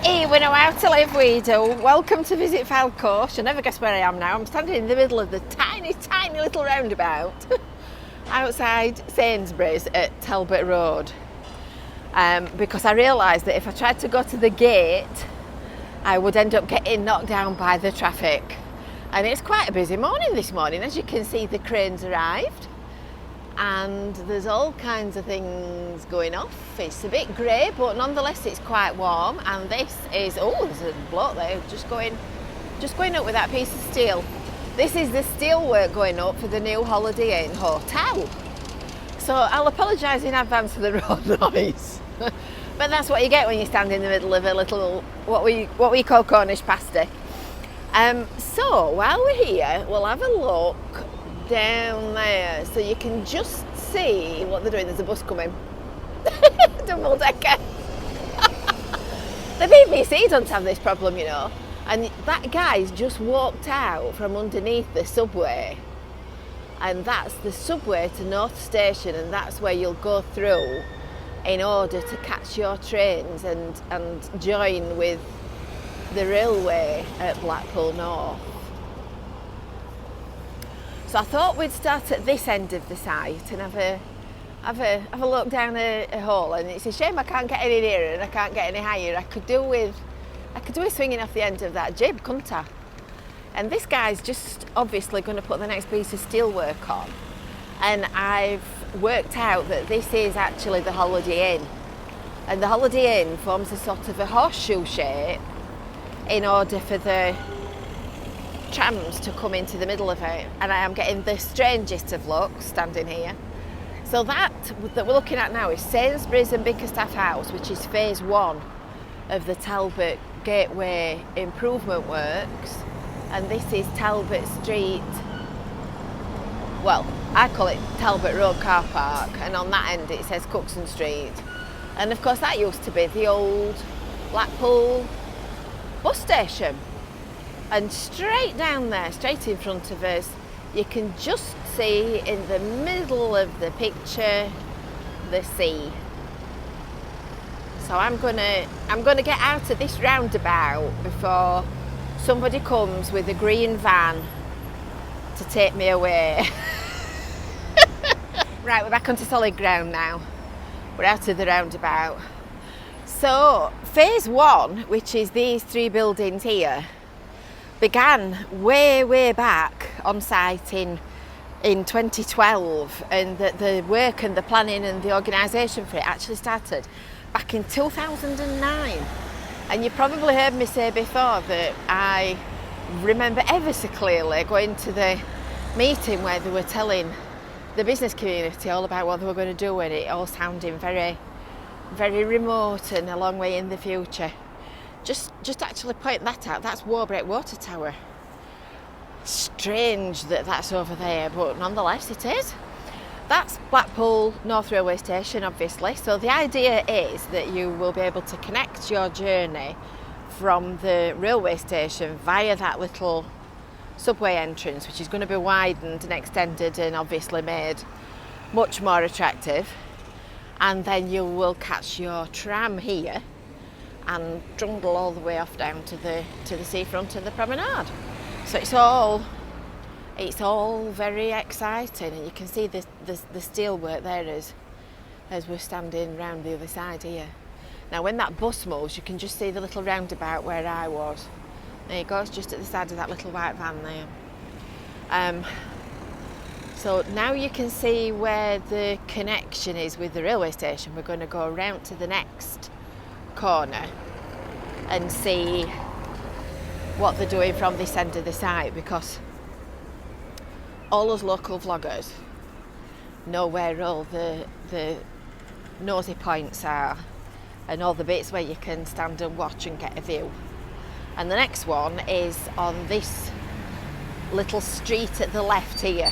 Hey, we know how to live, we do. Welcome to visit Fylde. You'll never guess where I am now. I'm standing in the middle of the tiny little roundabout outside Sainsbury's at Talbot Road, because I realised that if I tried to go to the gate I would end up getting knocked down by the traffic. And it's quite a busy morning this morning. As you can see, the crane's arrived and there's all kinds of things going off. It's a bit grey, but nonetheless it's quite warm. And this is, there's a bloke there just going up with that piece of steel. This is the steelwork going up for the new Holiday Inn hotel. So I'll apologise in advance for the road noise. But that's what you get when you stand in the middle of a little, what we call Cornish pasty. So while we're here, we'll have a look down there so you can just see what they're doing. There's a bus coming. Double decker. The BBC don't have this problem, you know. And that guy's just walked out from underneath the subway. And that's the subway to North Station, and that's where you'll go through in order to catch your trains and join with the railway at Blackpool North. So I thought we'd start at this end of the site and have a look down a hole. And it's a shame I can't get any nearer and I can't get any higher. I could do with swinging off the end of that jib, couldn't I? And this guy's just obviously going to put the next piece of steel work on. And I've worked out that this is actually the Holiday Inn. And the Holiday Inn forms a sort of a horseshoe shape in order for the trams to come into the middle of it. And I am getting the strangest of looks standing here. So that we're looking at now is Sainsbury's and Bickerstaff House, which is phase 1 of the Talbot Gateway improvement works. And this is Talbot Street, well, I call it Talbot Road car park, and on that end it says Cookson Street. And of course that used to be the old Blackpool bus station. And straight down there, straight in front of us, you can just see in the middle of the picture the sea. So I'm gonna get out of this roundabout before somebody comes with a green van to take me away. Right, we're back onto solid ground now. We're out of the roundabout. So phase 1, which is these 3 buildings here, began way back on site in 2012, and the work and the planning and the organisation for it actually started back in 2009. And you probably heard me say before that I remember ever so clearly going to the meeting where they were telling the business community all about what they were going to do, and it all sounding very, very remote and a long way in the future. Just actually point that out. That's Warbreak Water Tower. Strange that that's over there, but nonetheless it is. That's Blackpool North Railway Station, obviously. So the idea is that you will be able to connect your journey from the railway station via that little subway entrance, which is going to be widened and extended and obviously made much more attractive. And then you will catch your tram here and trundle all the way off down to the seafront and the promenade. So it's all very exciting, and you can see the steel work there as we're standing round the other side here. Now when that bus moves, you can just see the little roundabout where I was. There it goes, just at the side of that little white van there. So now you can see where the connection is with the railway station. We're going to go around to the next corner and see what they're doing from this end of the site, because all those local vloggers know where all the nosy points are and all the bits where you can stand and watch and get a view. And the next one is on this little street at the left here.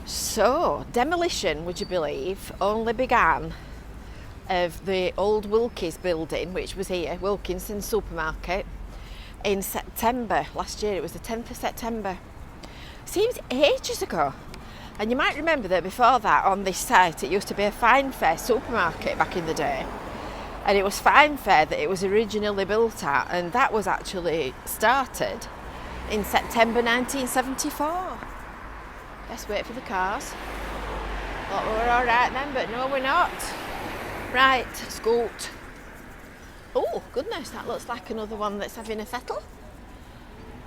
So demolition, would you believe, only began of the old Wilkes building, which was here, Wilkinson supermarket, in September last year. It was the 10th of September. Seems ages ago. And you might remember that before that on this site it used to be a Fine Fair supermarket back in the day. And it was Fine Fair that it was originally built at, and that was actually started in September 1974. Let's wait for the cars. Thought we were all right then, but no, we're not. Right, scoot. Oh, goodness, that looks like another one that's having a fettle.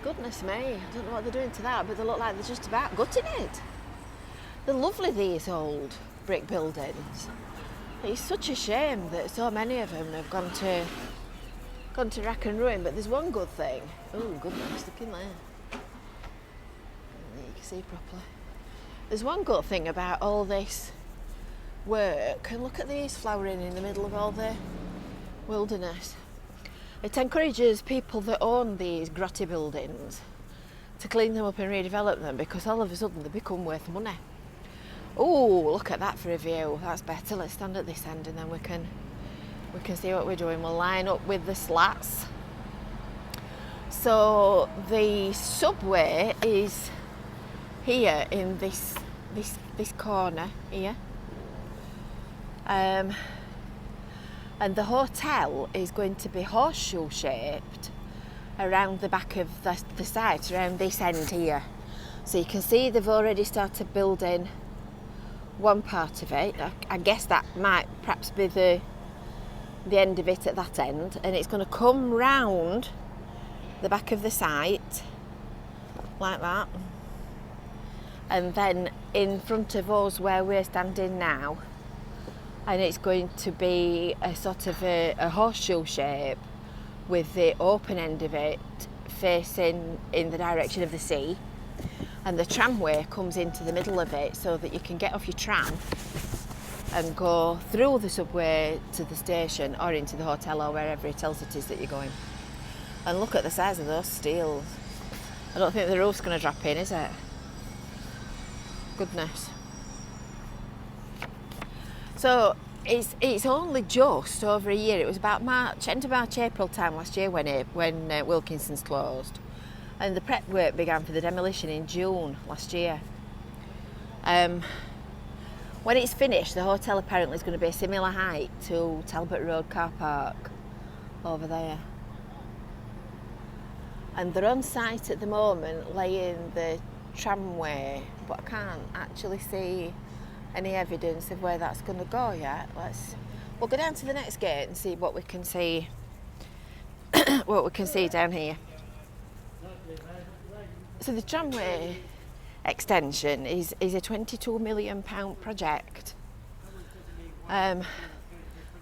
Goodness me, I don't know what they're doing to that, but they look like they're just about gutting it. They're lovely, these old brick buildings. It's such a shame that so many of them have gone to rack and ruin, but there's one good thing. Oh, goodness, look in there. You can see properly. There's one good thing about all this work, and look at these flowering in the middle of all the wilderness. It encourages people that own these grotty buildings to clean them up and redevelop them, because all of a sudden they become worth money. Oh, look at that for a view. That's better. Let's stand at this end and then we can see what we're doing. We'll line up with the slats. So the subway is here in this corner here. And the hotel is going to be horseshoe shaped around the back of the site, around this end here. So you can see they've already started building one part of it. I guess that might perhaps be the end of it at that end, and it's going to come round the back of the site like that, and then in front of us where we're standing now, and it's going to be a sort of a horseshoe shape with the open end of it facing in the direction of the sea, and the tramway comes into the middle of it so that you can get off your tram and go through the subway to the station or into the hotel or wherever it else it is that you're going. And look at the size of those steels. I don't think the roof's going to drop in, is it? Goodness. So it's only just over a year. It was about end of March, April time last year when Wilkinson's closed, and the prep work began for the demolition in June last year. When it's finished, the hotel apparently is going to be a similar height to Talbot Road car park over there. And they're on site at the moment laying the tramway, but I can't actually see any evidence of where that's going to go yet. We'll go down to the next gate and see what we can see. What we can see down here. So the tramway extension is a £22 million project, and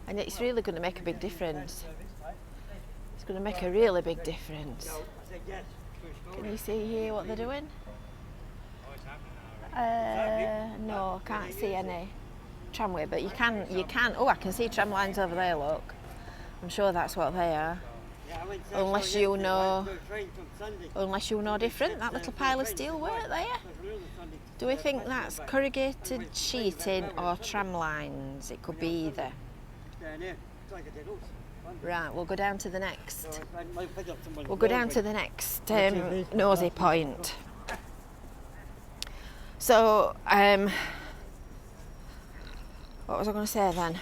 it's really going to make a big difference. It's going to make a really big difference. Can you see here what they're doing? No, can't see any tramway, but you can. Oh, I can see tram lines over there. Look, I'm sure that's what they are. Unless you know different. That little pile of steel work there. Do we think that's corrugated sheeting or tram lines? It could be either. Right, we'll go down to the next. Nosy point. So, what was I going to say then?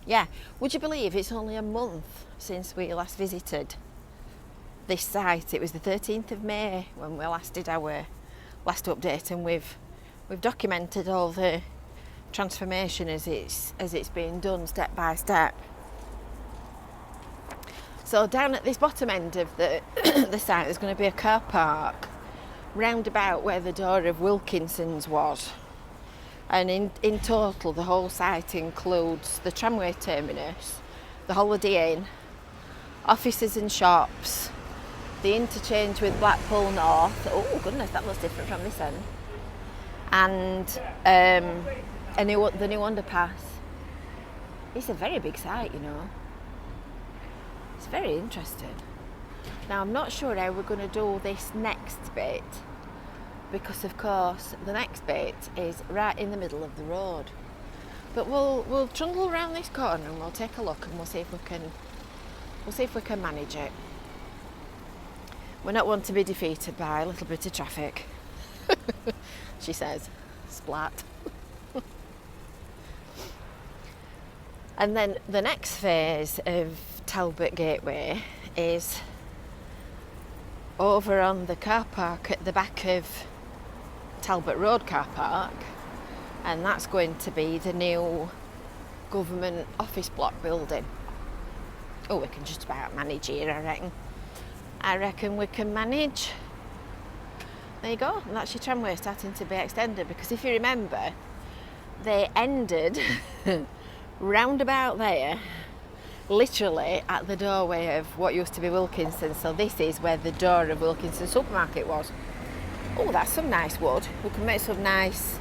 Yeah, would you believe it's only a month since we last visited this site? It was the 13th of May when we last did our last update, and we've documented all the transformation as it's being done step by step. So down at this bottom end of the site, there's going to be a car park round about where the door of Wilkinson's was. And in total, the whole site includes the Tramway Terminus, the Holiday Inn, offices and shops, the interchange with Blackpool North. Oh goodness, that looks different from this end. And the new underpass. It's a very big site, you know. It's very interesting. Now, I'm not sure how we're going to do this next bit, because of course the next bit is right in the middle of the road. But we'll trundle around this corner and we'll take a look and we'll see if we can manage it. We're not one to be defeated by a little bit of traffic. She says, splat. And then the next phase of Talbot Gateway is over on the car park at the back of Talbot Road car park, and that's going to be the new government office block building. Oh, we can just about manage here, I reckon. I reckon we can manage. There you go, and that's your tramway starting to be extended, because if you remember, they ended round about there, literally at the doorway of what used to be Wilkinson. So this is where the door of Wilkinson supermarket was. Oh, that's some nice wood. We could make some nice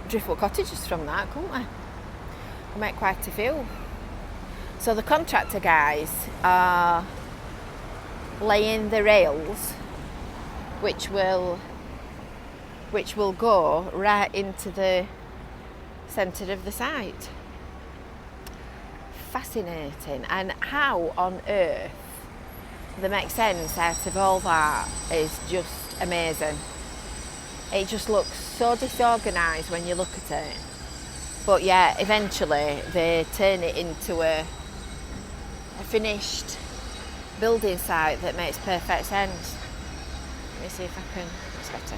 driftwood cottages from that, couldn't we? We'll make quite a few. So the contractor guys are laying the rails, which will go right into the centre of the site. Fascinating. And how on earth they make sense out of all that is just amazing. It just looks so disorganised when you look at it. But yeah, eventually they turn it into a finished building site that makes perfect sense. Let me see if I can, it's better.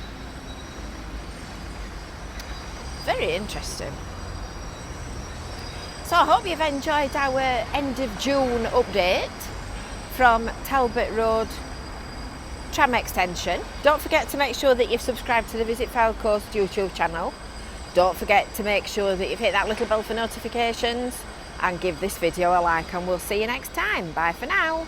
Very interesting. So I hope you've enjoyed our end of June update from Talbot Road tram extension. Don't forget to make sure that you've subscribed to the Visit Fylde Coast YouTube channel. Don't forget to make sure that you've hit that little bell for notifications, and give this video a like, and we'll see you next time. Bye for now.